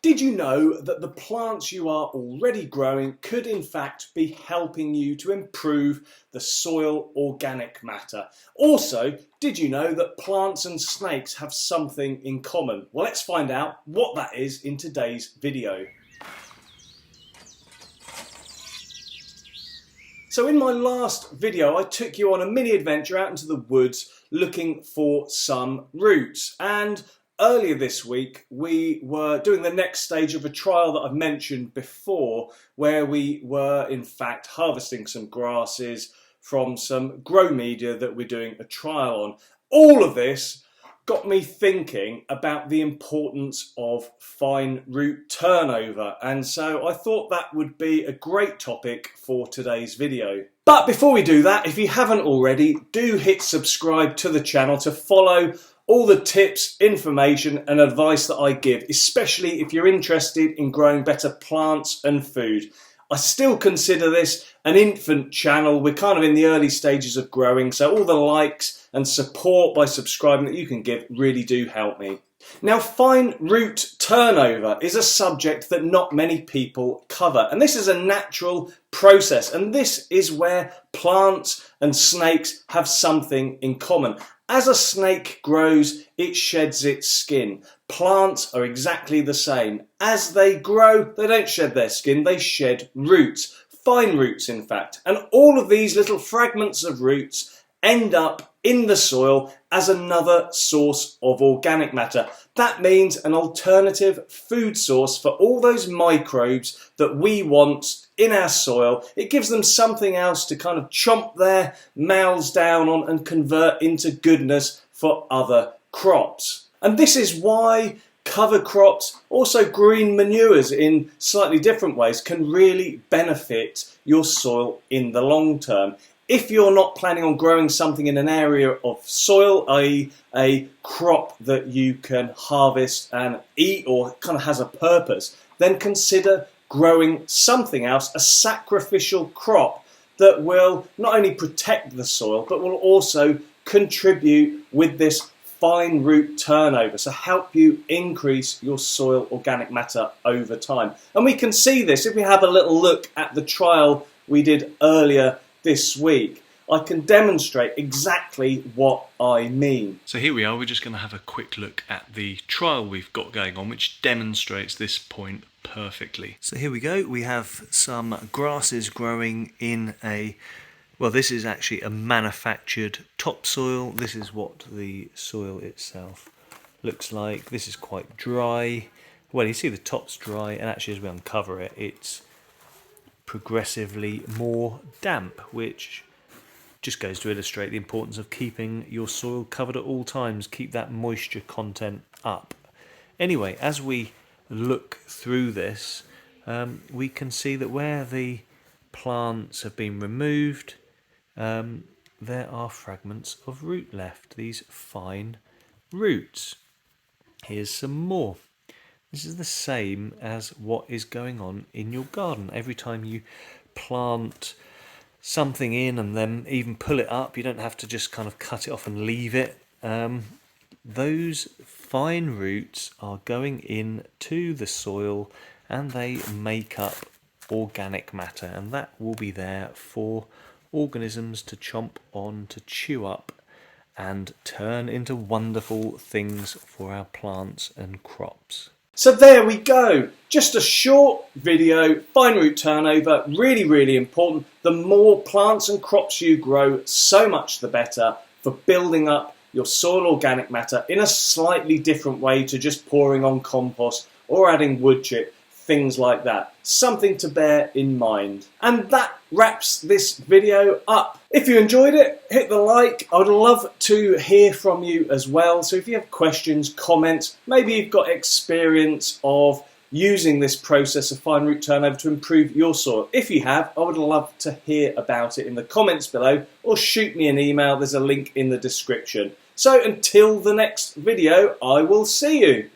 Did you know that the plants you are already growing could in fact be helping you to improve the soil organic matter? Also, did you know that plants and snakes have something in common? Well, let's find out what that is in today's video. So in my last video, I took you on a mini adventure out into the woods looking for some roots, and earlier this week we were doing the next stage of a trial that I've mentioned before, where we were in fact harvesting some grasses from some grow media that we're doing a trial on. All of this got me thinking about the importance of fine root turnover, and so I thought that would be a great topic for today's video. But before we do that, if you haven't already, do hit subscribe to the channel to follow all the tips, information and advice that I give, especially if you're interested in growing better plants and food. I still consider this an infant channel. We're kind of in the early stages of growing, so all the likes and support by subscribing that you can give really do help me. Now, fine root turnover is a subject that not many people cover, and this is a natural process, and this is where plants and snakes have something in common. As a snake grows, it sheds its skin. Plants are exactly the same. As they grow, they don't shed their skin, they shed roots, fine roots in fact, and all of these little fragments of roots end up in the soil as another source of organic matter. That means an alternative food source for all those microbes that we want in our soil. It gives them something else to kind of chomp their mouths down on and convert into goodness for other crops. And this is why cover crops, also green manures in slightly different ways, can really benefit your soil in the long term. If you're not planning on growing something in an area of soil, i.e. a crop that you can harvest and eat or kind of has a purpose, then consider growing something else, a sacrificial crop that will not only protect the soil, but will also contribute with this fine root turnover, so help you increase your soil organic matter over time. And we can see this if we have a little look at the trial we did earlier this week. I can demonstrate exactly what I mean. So here we are, we're just going to have a quick look at the trial we've got going on, which demonstrates this point perfectly. So here we go, we have some grasses growing in well, this is actually a manufactured topsoil. This is what the soil itself looks like. This is quite dry. Well, you see the top's dry, and actually as we uncover it, it's progressively more damp, which just goes to illustrate the importance of keeping your soil covered at all times. Keep that moisture content up. Anyway, as we look through this, we can see that where the plants have been removed, there are fragments of root left, these fine roots. Here's some more. This is the same as what is going on in your garden. Every time you plant something in and then even pull it up, you don't have to just kind of cut it off and leave it. Those fine roots are going into the soil and they make up organic matter, and that will be there for organisms to chomp on, to chew up and turn into wonderful things for our plants and crops. So there we go, just a short video. Fine root turnover, really, really important. The more plants and crops you grow, so much the better for building up your soil organic matter in a slightly different way to just pouring on compost or adding wood chip, things like that. Something to bear in mind. And that wraps this video up. If you enjoyed it, hit the like. I would love to hear from you as well. So if you have questions, comments, maybe you've got experience of using this process of fine root turnover to improve your soil. If you have, I would love to hear about it in the comments below, or shoot me an email. There's a link in the description. So until the next video, I will see you.